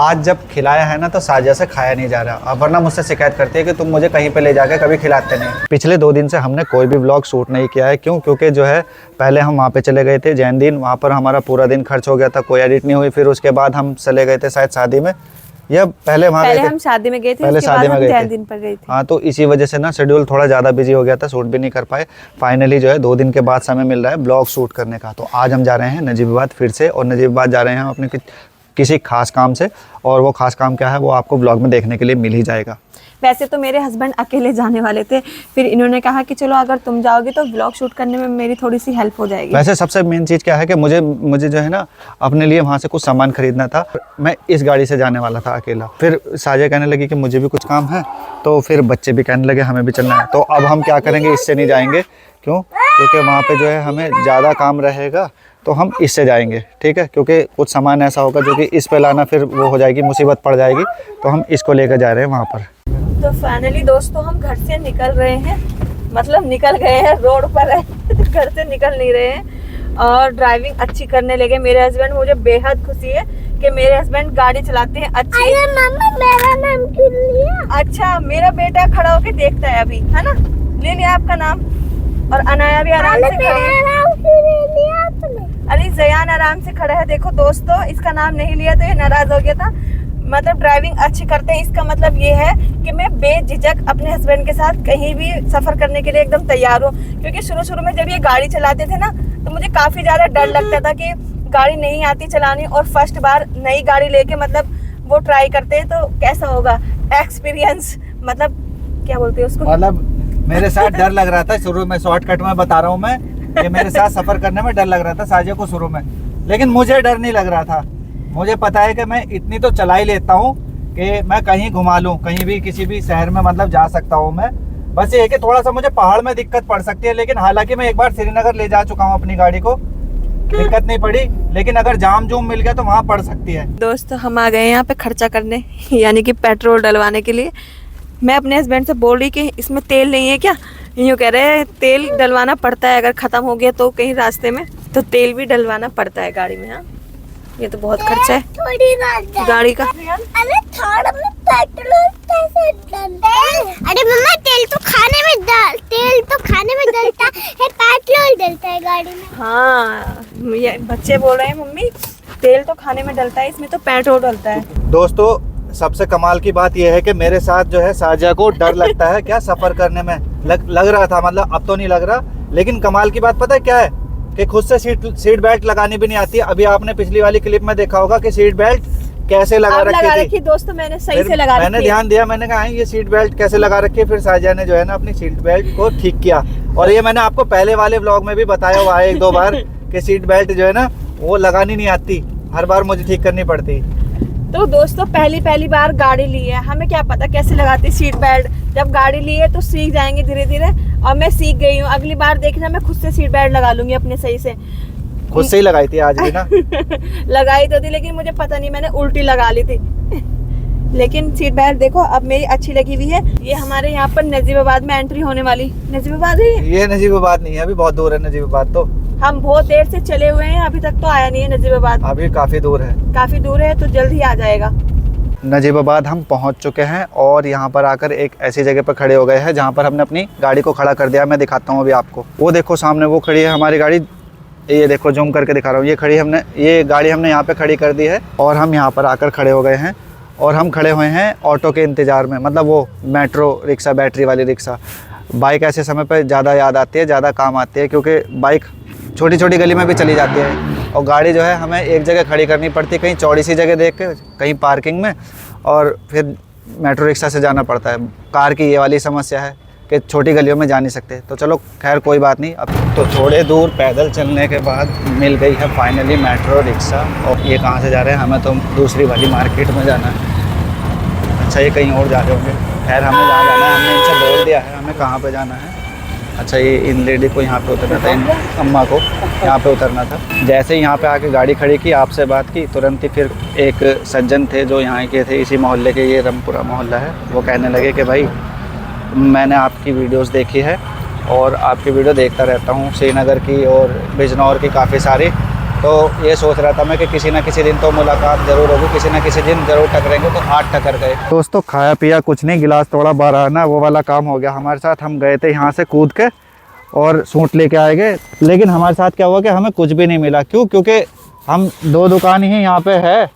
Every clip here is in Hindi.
आज जब खिलाया है ना तो साजिया से खाया नहीं जा रहा, अब वरना मुझसे शिकायत करती है कि तुम मुझे कहीं पे ले जाके कभी खिलाते नहीं। पिछले 2 दिन से हमने कोई भी व्लॉग शूट नहीं किया है। क्यों? क्योंकि जो है पहले हम वहाँ पे चले गए थे जैन दिन, वहाँ पर हमारा पूरा दिन खर्च हो गया था, कोई एडिट नहीं हुई। फिर उसके बाद हम चले गए थे शायद शादी में, या पहले हम शादी में गए थे, पहले शादी में गए थे। हाँ, तो इसी वजह से ना शेड्यूल थोड़ा ज़्यादा बिजी हो गया था, शूट भी नहीं कर पाए। फाइनली जो है 2 दिन के बाद समय मिल रहा है ब्लॉग शूट करने का। तो आज हम जा रहे हैं नजीबाबाद फिर से, और नजीबाबाद जा रहे हैं हम अपने किसी खास काम से, और वो खास काम क्या है वो आपको ब्लॉग में देखने के लिए मिल ही जाएगा। वैसे तो मेरे हस्बैंड अकेले जाने वाले थे, फिर इन्होंने कहा कि चलो अगर तुम जाओगे तो ब्लॉग शूट करने में मेरी थोड़ी सी हेल्प हो जाएगी। वैसे सबसे मेन चीज़ क्या है कि मुझे जो है ना अपने लिए वहाँ से कुछ सामान खरीदना था। मैं इस गाड़ी से जाने वाला था अकेला, फिर साजिया कहने लगी कि मुझे भी कुछ काम है, तो फिर बच्चे भी कहने लगे हमें भी चलना है। तो अब हम क्या करेंगे, इससे नहीं जाएंगे। क्यों? क्योंकि वहाँ पे जो है हमें ज़्यादा काम रहेगा, तो हम इससे जाएंगे, ठीक है। क्योंकि कुछ सामान ऐसा होगा जो कि इस पे लाना फिर वो हो जाएगी, मुसीबत पड़ जाएगी, तो हम इसको लेकर जा रहे हैं वहाँ पर। तो फाइनली दोस्तों हम घर से निकल रहे हैं, मतलब निकल गए हैं, रोड पर है घर से निकल नहीं रहे हैं, और ड्राइविंग अच्छी करने लगे मेरे हस्बैंड। मुझे बेहद खुशी है कि मेरे हस्बैंड गाड़ी चलाते हैं अच्छी। अरे मम्मा मेरा नाम क्यों लिया? अच्छा, मेरा बेटा खड़ा होके देखता है अभी, है ना, ले लिया आपका नाम। और अनाया भी आराम से खड़ा है। अरे जयान आराम से खड़ा है। देखो दोस्तों, इसका नाम नहीं लिया तो ये नाराज हो गया था। मतलब ड्राइविंग अच्छी करते हैं, इसका मतलब ये है कि मैं बेझिझक अपने हस्बैंड के साथ कहीं भी सफर करने के लिए एकदम तैयार हूँ। क्योंकि शुरू में जब ये गाड़ी चलाते थे ना, तो मुझे काफी ज्यादा डर लगता था कि गाड़ी नहीं आती चलानी, और फर्स्ट बार नई गाड़ी लेके मतलब वो ट्राई करते हैं तो कैसा होगा एक्सपीरियंस, मतलब क्या बोलते हैं उसको, मतलब मेरे साथ डर लग रहा था शुरू में। शॉर्टकट में बता रहा हूँ मैं कि मेरे साथ सफर करने में डर लग रहा था साजिया को शुरू में, लेकिन मुझे डर नहीं लग रहा था। मुझे पता है कि मैं इतनी तो चला ही लेता हूँ कि मैं कहीं घुमा लूँ, कहीं भी किसी भी शहर में मतलब जा सकता हूँ मैं। बस ये है कि थोड़ा सा मुझे पहाड़ में दिक्कत पड़ सकती है, लेकिन हालांकि मैं एक बार श्रीनगर ले जा चुका हूँ अपनी गाड़ी को, दिक्कत नहीं पड़ी। लेकिन अगर जाम जूम मिल गया तो वहाँ पड़ सकती है। दोस्त हम आ गए यहाँ पे खर्चा करने, यानी कि पेट्रोल डलवाने के लिए। मैं अपने हस्बैंड से बोल रही कि इसमें तेल नहीं है क्या? यूँ कह रहे हैं तेल डलवाना पड़ता है, अगर ख़त्म हो गया तो कहीं रास्ते में तो तेल भी डलवाना पड़ता है गाड़ी में। हाँ, ये तो बहुत खर्चा है गाड़ी का। अरे थोड़ा में पेट्रोल कैसे डलता है? अरे मम्मा तेल तो खाने में डलता है, पेट्रोल डलता है गाड़ी में। हाँ, ये बच्चे बोल रहे हैं मम्मी तेल तो खाने में डलता है, इसमें तो पेट्रोल डलता है। दोस्तों सबसे कमाल की बात यह है कि मेरे साथ जो है साजिया को डर लगता है क्या सफर करने में, लग रहा था, मतलब अब तो नहीं लग रहा। लेकिन कमाल की बात पता है क्या है कि खुद से सीट बेल्ट लगानी भी नहीं आती। अभी आपने पिछली वाली क्लिप में देखा होगा कि सीट बेल्ट कैसे लगा रखी थी। दोस्तों मैंने सही से लगा रखी, मैंने ध्यान दिया, मैंने कहा ये सीट बेल्ट कैसे लगा रखी है। फिर साजिया ने जो है ना अपनी सीट बेल्ट को ठीक किया, और ये मैंने आपको पहले वाले व्लॉग में भी बताया हुआ है 1-2 बार कि सीट बेल्ट जो है ना वो लगानी नहीं आती, हर बार मुझे ठीक करनी पड़ती। तो दोस्तों पहली बार गाड़ी ली है, हमें क्या पता कैसे लगाती सीट बेल्ट। जब गाड़ी ली है तो सीख जाएंगे धीरे धीरे, और मैं सीख गई हूँ। अगली बार देखना मैं खुद से सीट बेल्ट लगा लूंगी अपने सही से। खुद से ही लगाई थी आज भी ना लगाई तो थी, लेकिन मुझे पता नहीं मैंने उल्टी लगा ली थी लेकिन सीट बेल्ट देखो अब मेरी अच्छी लगी हुई है। ये हमारे यहाँ पर नजीबाबाद में एंट्री होने वाली, नजीबाबाद है ये नजीबाबाद नहीं है, अभी बहुत दूर है नजीबाबाद। तो हम बहुत देर से चले हुए हैं, अभी तक तो आया नहीं है नजीबाबाद। अभी काफी दूर है, तो जल्द ही आ जाएगा। नजीबाबाद हम पहुंच चुके हैं, और यहाँ पर आकर एक ऐसी जगह पर खड़े हो गए हैं जहाँ पर हमने अपनी गाड़ी को खड़ा कर दिया। मैं दिखाता हूँ अभी आपको, वो देखो सामने वो खड़ी है हमारी गाड़ी, ये देखो जूम करके दिखा रहा हूँ। ये गाड़ी हमने यहाँ पे खड़ी कर दी है, और हम यहाँ पर आकर खड़े हो गए हैं। और हम खड़े हुए हैं ऑटो के इंतज़ार में, मतलब वो मेट्रो रिक्शा, बैटरी वाली रिक्शा। बाइक ऐसे समय पर ज़्यादा याद आती है, ज़्यादा काम आती है, क्योंकि बाइक छोटी छोटी गली में भी चली जाती है, और गाड़ी जो है हमें एक जगह खड़ी करनी पड़ती है, कहीं चौड़ी सी जगह देख के, कहीं पार्किंग में, और फिर मेट्रो रिक्शा से जाना पड़ता है। कार की ये वाली समस्या है कि छोटी गलियों में जा नहीं सकते। तो चलो खैर कोई बात नहीं। अब तो थोड़े दूर पैदल चलने के बाद मिल गई है फाइनली मेट्रो रिक्शा। और ये कहाँ से जा रहे हैं? हमें तो दूसरी वाली मार्केट में जाना है। अच्छा, ये कहीं और जा रहे होंगे। खैर हमें जहाँ जाना है हमने इनसे बोल दिया है हमें कहाँ पे जाना है। अच्छा, ये इन लेडी को यहाँ पे उतरना था, इन अम्मा को यहाँ पे उतरना था। जैसे ही यहाँ पे आके गाड़ी खड़ी की, आपसे बात की, तुरंत ही फिर एक सज्जन थे जो यहाँ के थे, इसी मोहल्ले के, ये रमपुरा मोहल्ला है, वो कहने लगे कि भाई मैंने आपकी वीडियोस देखी है और आपकी वीडियो देखता रहता हूँ, श्रीनगर की और बिजनौर की काफ़ी सारी, तो ये सोच रहा था मैं कि किसी ना किसी दिन तो मुलाकात ज़रूर होगी, किसी ना किसी दिन ज़रूर टकरेंगे। तो आज टकर गए दोस्तों। खाया पिया कुछ नहीं, गिलास थोड़ा बाहर आना वो वाला काम हो गया हमारे साथ। हम गए थे यहाँ से कूद के और सूट लेके आए गए, लेकिन हमारे साथ क्या हुआ कि हमें कुछ भी नहीं मिला। क्यों? क्योंकि हम 2 दुकान ही यहाँ पे है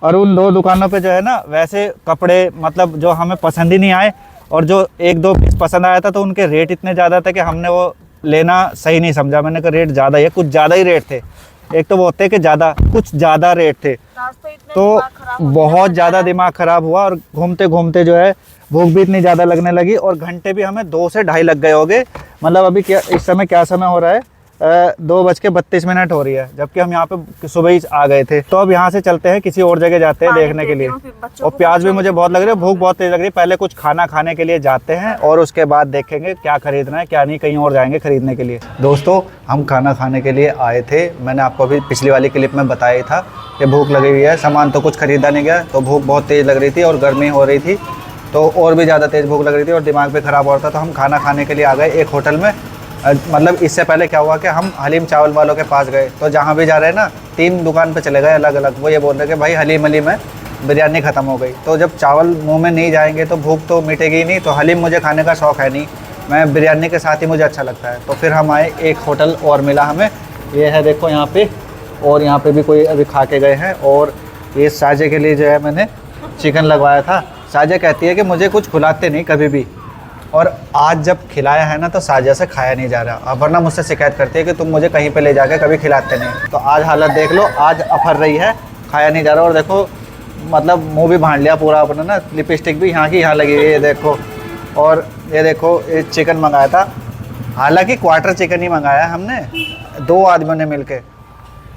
और उन 2 दुकानों पे जो है ना वैसे कपड़े मतलब जो हमें पसंद ही नहीं आए, और जो 1-2 पीस पसंद आया था तो उनके रेट इतने ज़्यादा थे कि हमने वो लेना सही नहीं समझा। मैंने कहा रेट ज़्यादा ही है, कुछ ज़्यादा ही रेट थे। एक तो वो होते हैं कि ज़्यादा कुछ ज़्यादा रेट थे, तो बहुत ज़्यादा दिमाग ख़राब हुआ। और घूमते घूमते जो है भूख भी इतनी ज़्यादा लगने लगी, और घंटे भी हमें 2 से ढाई लग गए होंगे। मतलब अभी क्या इस समय क्या समय हो रहा है, 2:32 हो रही है, जबकि हम यहाँ पे सुबह ही आ गए थे। तो अब यहाँ से चलते हैं, किसी और जगह जाते हैं देखने के लिए। और प्याज भी मुझे बहुत लग रही है, भूख बहुत तेज लग रही है। पहले कुछ खाना खाने के लिए जाते हैं और उसके बाद देखेंगे क्या खरीदना है क्या नहीं, कहीं और जाएंगे खरीदने के लिए। दोस्तों हम खाना खाने के लिए आए थे, मैंने आपको अभी पिछली वाली क्लिप में बताया था कि भूख लगी हुई है। सामान तो कुछ खरीदा नहीं गया, तो भूख बहुत तेज़ लग रही थी और गर्मी हो रही थी, तो और भी ज़्यादा तेज़ भूख लग रही थी और दिमाग भी ख़राब हो रहा था। तो हम खाना खाने के लिए आ गए एक होटल में। मतलब इससे पहले क्या हुआ कि हम हलीम चावल वालों के पास गए, तो जहाँ भी जा रहे हैं ना 3 दुकान पे चले गए अलग अलग। वो ये बोल रहे कि भाई हलीम में बिरयानी ख़त्म हो गई। तो जब चावल मुंह में नहीं जाएंगे तो भूख तो मिटेगी ही नहीं। तो हलीम मुझे खाने का शौक़ है नहीं, मैं बिरयानी के साथ ही मुझे अच्छा लगता है। तो फिर हम आए, एक होटल और मिला हमें, ये है देखो यहाँ पे। और यहाँ पे भी कोई अभी खा के गए हैं। और ये साजे के लिए जो है मैंने चिकन लगवाया था। साजा कहती है कि मुझे कुछ खिलाते नहीं कभी भी, और आज जब खिलाया है ना तो साजा से खाया नहीं जा रहा। अब वरना मुझसे शिकायत करती है कि तुम मुझे कहीं पे ले जाके कभी खिलाते नहीं। तो आज हालत देख लो, आज अफर रही है, खाया नहीं जा रहा। और देखो मतलब मुंह भी भांड लिया पूरा अपना ना, लिपस्टिक भी यहाँ की यहाँ लगी हुई है ये देखो। और ये देखो ये चिकन मंगाया था, हालांकि क्वार्टर चिकन ही मंगाया है हमने 2 आदमियों ने मिल के,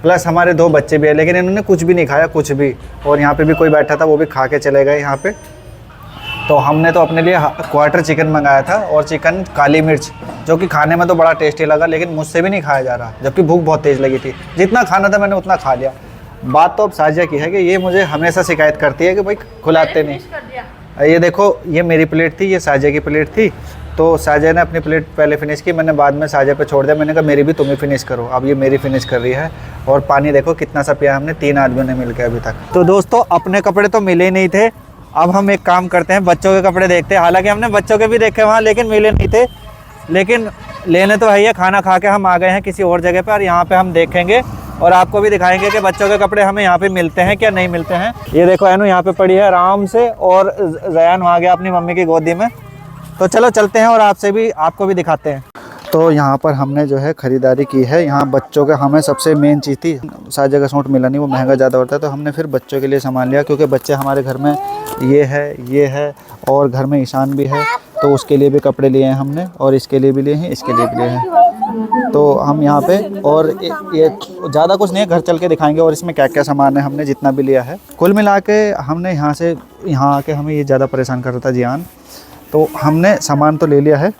प्लस हमारे 2 बच्चे भी है, लेकिन इन्होंने कुछ भी नहीं खाया कुछ भी। और यहाँ पे भी कोई बैठा था वो भी खा के चले गए यहाँ पे। तो हमने तो अपने लिए क्वार्टर चिकन मंगाया था और चिकन काली मिर्च, जो कि खाने में तो बड़ा टेस्टी लगा, लेकिन मुझसे भी नहीं खाया जा रहा, जबकि भूख बहुत तेज़ लगी थी। जितना खाना था मैंने उतना खा लिया। बात तो अब साजिया की है कि ये मुझे हमेशा शिकायत करती है कि भाई खिलाते नहीं। ये देखो ये मेरी प्लेट थी, ये साजिया की प्लेट थी। तो साजिया ने अपनी प्लेट पहले फिनिश की, मैंने बाद में साजिया पे छोड़ दिया। मैंने कहा मेरी भी तुम ही फिनिश करो। अब ये मेरी फिनिश कर रही है। और पानी देखो कितना सा पिया हमने 3 आदमियों ने मिल के अभी तक। तो दोस्तों अपने कपड़े तो मिले ही नहीं थे। अब हम एक काम करते हैं, बच्चों के कपड़े देखते हैं। हालांकि हमने बच्चों के भी देखे वहाँ, लेकिन मिले नहीं थे। लेकिन लेने तो है ही है, खाना खा के हम आ गए हैं किसी और जगह पर, और यहाँ पे हम देखेंगे और आपको भी दिखाएंगे कि बच्चों के कपड़े हमें यहाँ पे मिलते हैं क्या नहीं मिलते हैं। ये देखो एनु यहाँ पे पड़ी है आराम से, और जयान वहाँ गया अपनी मम्मी की गोदी में। तो चलो चलते हैं और आपको भी दिखाते हैं। तो यहाँ पर हमने जो है ख़रीदारी की है। यहाँ बच्चों का हमें सबसे मेन चीज़ थी, सारे जगह सूट मिला नहीं, वो महंगा ज़्यादा होता है। तो हमने फिर बच्चों के लिए सामान लिया, क्योंकि बच्चे हमारे घर में ये है और घर में ईशान भी है, तो उसके लिए भी कपड़े लिए हैं हमने, और इसके लिए भी लिए हैं, इसके लिए भी लिए हैं। तो हम यहाँ पे और ये ज़्यादा कुछ नहीं है, घर चल के दिखाएंगे और इसमें क्या क्या सामान है हमने जितना भी लिया है। कुल मिला के हमने यहाँ आके हमें ये ज़्यादा परेशान कर रहा था जियान। तो हमने सामान तो ले लिया है।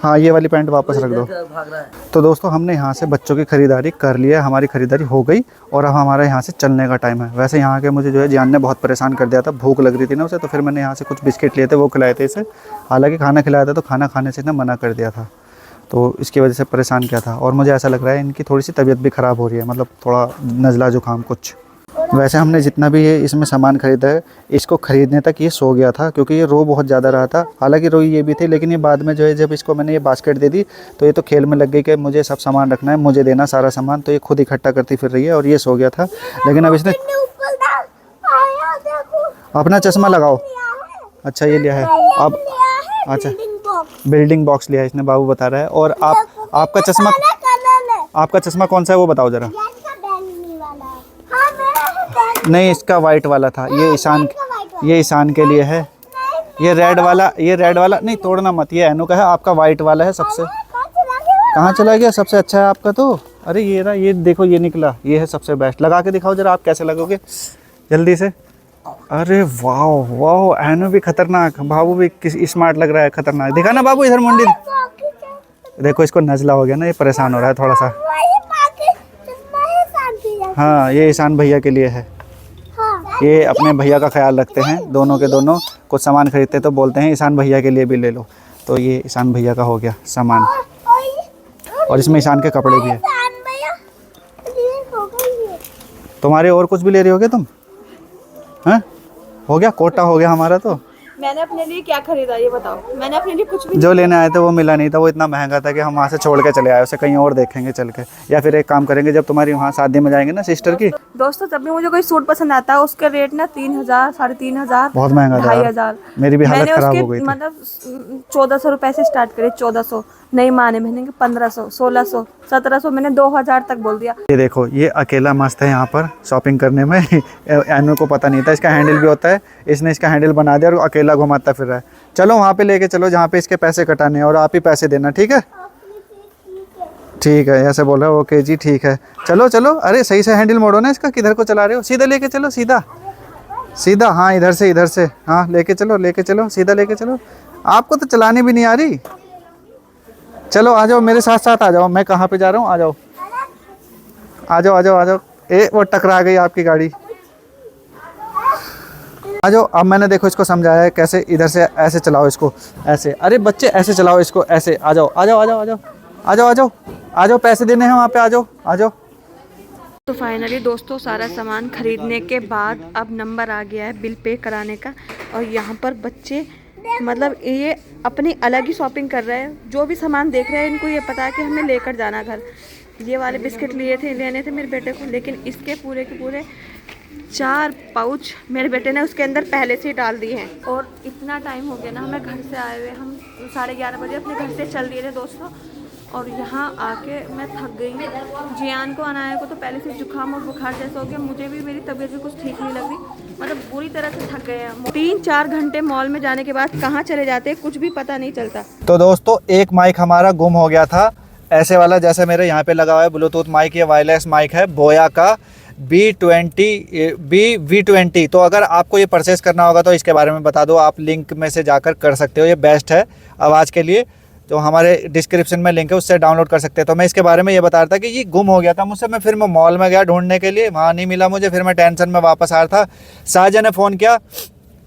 हाँ ये वाली पैंट वापस रख दो। तो दोस्तों हमने यहाँ से बच्चों की ख़रीदारी कर लिया है, हमारी ख़रीदारी हो गई और अब हमारा यहाँ से चलने का टाइम है। वैसे यहाँ के मुझे जो है जियान ने बहुत परेशान कर दिया था, भूख लग रही थी ना उसे, तो फिर मैंने यहाँ से कुछ बिस्किट लिए थे वो खिलाए थे इसे। हालांकि खाना खिलाया था तो खाना खाने से ना मना कर दिया था, तो इसकी वजह से परेशान किया था। और मुझे ऐसा लग रहा है इनकी थोड़ी सी तबीयत भी ख़राब हो रही है, मतलब थोड़ा नज़ला जुकाम कुछ। वैसे हमने जितना भी ये इसमें सामान ख़रीदा है, इसको ख़रीदने तक ये सो गया था, क्योंकि ये रो बहुत ज़्यादा रहा था। हालांकि रोई ये भी थी, लेकिन ये बाद में जो है जब इसको मैंने ये बास्केट दे दी तो ये तो खेल में लग गई कि मुझे सब सामान रखना है, मुझे देना सारा सामान। तो ये खुद इकट्ठा करती फिर रही है और ये सो गया था। लेकिन अब इसने अपना चश्मा लगाओ। अच्छा ये लिया है अब, अच्छा बिल्डिंग बॉक्स लिया है इसने, बाबू बता रहा है। और आपका चश्मा कौन सा है वो बताओ ज़रा। नहीं इसका वाइट वाला था, ये ईशान के लिए है। ये रेड वाला नहीं तोड़ना मत, ये एनु का है। आपका वाइट वाला है सबसे, कहाँ चला गया, सबसे अच्छा है आपका तो। अरे ये रहा, ये देखो ये निकला, ये है सबसे बेस्ट। लगा के दिखाओ जरा आप कैसे लगोगे जल्दी से। अरे वाह वाह, एनु भी खतरनाक, बाबू भी स्मार्ट लग रहा है, खतरनाक। दिखा ना बाबू इधर मुंडी, देखो इसको नज़ला हो गया ना, ये परेशान हो रहा है थोड़ा सा। हाँ ये ईशान भैया के लिए है। ये अपने भैया का ख्याल रखते हैं, दोनों के दोनों कुछ सामान खरीदते तो बोलते हैं ईशान भैया के लिए भी ले लो। तो ये ईशान भैया का हो गया सामान, और इसमें ईशान के कपड़े भी है। तुम्हारे और कुछ भी ले रही होगे तुम? हैं? हो गया, कोटा हो गया हमारा तो। मैंने अपने लिए क्या खरीदा ये बताओ? मैंने अपने लिए कुछ भी जो लेने आए थे वो मिला नहीं था, वो इतना महंगा था कि हम वहाँ से छोड़ के चले आए, उसे कहीं और देखेंगे चल के। या फिर एक काम करेंगे, जब तुम्हारी वहाँ शादी में जाएंगे ना सिस्टर की। दोस्तों जब भी मुझे कोई सूट पसंद आता है उसका रेट ना 3,000, 3,500, बहुत महंगा था यार। 2,500। मेरी भी हालत मैंने खराब उसके हो गई थी। मतलब 1,400 रुपए से स्टार्ट करे, 1,400 नहीं माने, मैंने 1,500, 1,600, 1,700, मैंने 2,000 तक बोल दिया। ये देखो, ये अकेला मस्त है यहाँ पर शॉपिंग करने में। एनु को पता नहीं था इसका हैंडल भी होता है, इसने इसका हैंडल बना दिया और अकेला घुमाता फिर रहा है। चलो वहाँ पे लेके चलो जहाँ पे इसके पैसे कटाने हैं, और आप ही पैसे देना, ठीक है? ठीक है, ऐसे बोल रहा है। ओके जी ठीक है, चलो चलो। अरे सही से हैंडल मोड़ो ना इसका, किधर को चला रहे हो? सीधा लेके चलो, सीधा सीधा। हाँ इधर से, हाँ लेके चलो, सीधा लेके चलो। आपको तो चलानी भी नहीं आ रही। चलो आ जाओ मेरे साथ साथ, आ जाओ। मैं कहाँ पे जा रहा हूँ, आ जाओ आ जाओ आ जाओ आ जाओ। ए वो टकरा गई आपकी गाड़ी। आ जाओ। अब मैंने देखो इसको समझाया है कैसे, इधर से ऐसे चलाओ इसको, ऐसे। अरे बच्चे ऐसे चलाओ इसको, ऐसे। आ जाओ आ जाओ आ जाओ आ जाओ आ जाओ आ जाओ आ जाओ, पैसे देने हैं वहाँ पे, आ जाओ आ जाओ। तो फाइनली दोस्तों सारा सामान खरीदने के बाद अब नंबर आ गया है बिल पे कराने का। और यहाँ पर बच्चे मतलब ये अपनी अलग ही शॉपिंग कर रहे हैं। जो भी सामान देख रहे हैं इनको ये पता है कि हमें लेकर जाना घर। ये वाले बिस्किट लेने थे मेरे बेटे को, लेकिन इसके पूरे के पूरे 4 पाउच मेरे बेटे ने उसके अंदर पहले से ही डाल दिए हैं। और इतना टाइम हो गया ना हमें घर से आए हुए, हम 11:30 बजे अपने घर से चल दिए थे दोस्तों। और यहाँ आके मैं थक गई हूँ। जियान को, अनाया को तो पहले से जुकाम और बुखार जैसा हो गया, मुझे भी मेरी तबीयत भी कुछ ठीक नहीं लग रही, मतलब बुरी तरह से थक गए हैं। 3-4 घंटे मॉल में जाने के बाद कहाँ चले जाते हैं कुछ भी पता नहीं चलता। तो दोस्तों एक माइक हमारा गुम हो गया था, ऐसे वाला जैसे मेरे यहाँ पे लगा हुआ है ब्लूटूथ माइक। ये वायरलेस माइक है बोया का V20। तो अगर आपको ये परचेस करना होगा तो इसके बारे में बता दो, आप लिंक में से जाकर कर सकते हो। ये बेस्ट है आवाज़ के लिए, तो हमारे डिस्क्रिप्शन में लिंक है, उससे डाउनलोड कर सकते हैं। तो मैं इसके बारे में ये बता रहा था कि ये गुम हो गया था मुझसे। फिर मैं मॉल में गया ढूंढने के लिए, वहाँ नहीं मिला मुझे। फिर मैं टेंशन में वापस आ रहा था, साजा ने फ़ोन किया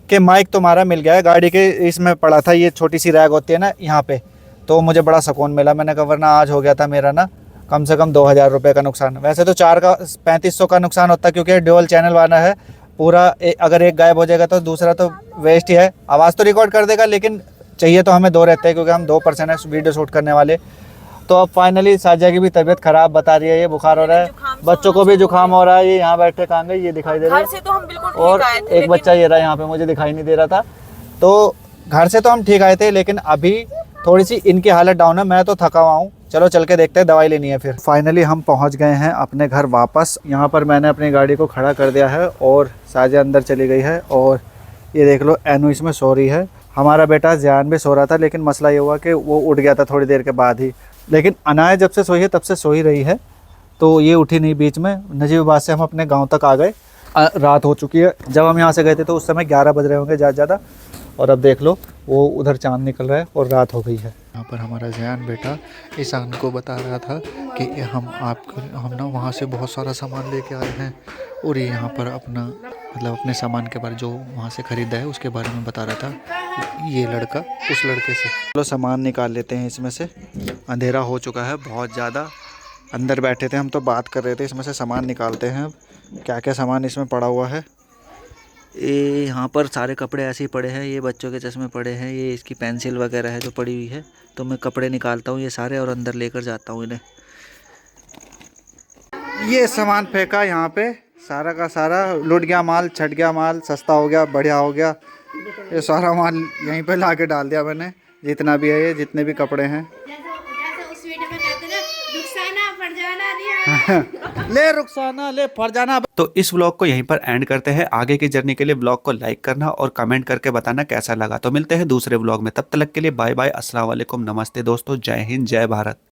कि माइक तुम्हारा मिल गया है, गाड़ी के इसमें पड़ा था, ये छोटी सी रैक होती है ना यहाँ पे। तो मुझे बड़ा सुकून मिला। मैंने कहा वरना आज हो गया था मेरा ना कम से कम 2,000 रुपये का नुकसान। वैसे तो 4 का 3,500 का नुकसान होता है, क्योंकि ड्यूअल चैनल वाला है पूरा। अगर एक गायब हो जाएगा तो दूसरा तो वेस्ट ही है। आवाज़ तो रिकॉर्ड कर देगा, लेकिन चाहिए तो हमें 2 रहते हैं, क्योंकि हम 2 पर्सन है वीडियो शूट करने वाले। तो अब फाइनली साजा की भी तबीयत खराब बता रही है, ये बुखार हो रहा है, बच्चों को भी जुकाम हो रहा है। ये यहाँ बैठे कहाँ गए, ये दिखाई दे रहा है। तो हम बिल्कुल और एक बच्चा ये रहा यहाँ पे, मुझे दिखाई नहीं दे रहा था। तो घर से तो हम ठीक आए थे, लेकिन अभी थोड़ी सी इनकी हालत डाउन है। मैं तो थका हुआ हूँ, चलो चल के देखते हैं, दवाई लेनी है फिर। फाइनली हम पहुँच गए हैं अपने घर वापस। यहाँ पर मैंने अपनी गाड़ी को खड़ा कर दिया है और साजा अंदर चली गई है। और ये देख लो एनु इसमें सो रही है। हमारा बेटा ज़ियान भी सो रहा था, लेकिन मसला ये हुआ कि वो उठ गया था थोड़ी देर के बाद ही। लेकिन अनाया जब से सोई है तब से सो ही रही है, तो ये उठी नहीं बीच में। नजीबाबाद से हम अपने गांव तक आ गए, रात हो चुकी है। जब हम यहाँ से गए थे तो उस समय 11 बज रहे होंगे ज़्यादा। और अब देख लो वो उधर चांद निकल रहा है और रात हो गई है। यहाँ पर हमारा ज़ियान बेटा ईशान को बता रहा था कि हम ना वहाँ से बहुत सारा सामान लेके आए हैं, और ये यहाँ पर अपना मतलब अपने सामान के बारे जो वहाँ से ख़रीदा है उसके बारे में बता रहा था ये लड़का उस लड़के से। चलो सामान निकाल लेते हैं इसमें से, अंधेरा हो चुका है बहुत ज़्यादा। अंदर बैठे थे हम तो बात कर रहे थे, इसमें से सामान निकालते हैं। क्या क्या सामान इसमें पड़ा हुआ है। ये यहाँ पर सारे कपड़े ऐसे ही पड़े हैं, ये बच्चों के चश्मे पड़े हैं, ये इसकी पेंसिल वगैरह है जो पड़ी हुई है। तो मैं कपड़े निकालता हूँ ये सारे और अंदर लेकर जाता हूँ इन्हें। ये सामान फेंका यहाँ पे, सारा का सारा लुट गया माल, छट गया माल, सस्ता हो गया, बढ़िया हो गया। ये सारा माल यहीं पे ला के डाल दिया मैंने, जितना भी है ये, जितने भी कपड़े हैं। ले रुखसाना ले फरजाना। तो इस व्लॉग को यहीं पर एंड करते हैं। आगे की जर्नी के लिए व्लॉग को लाइक करना और कमेंट करके बताना कैसा लगा। तो मिलते हैं दूसरे व्लॉग में, तब तक के लिए बाय बाय, अस्सलाम वालेकुम, नमस्ते दोस्तों, जय हिंद, जय भारत।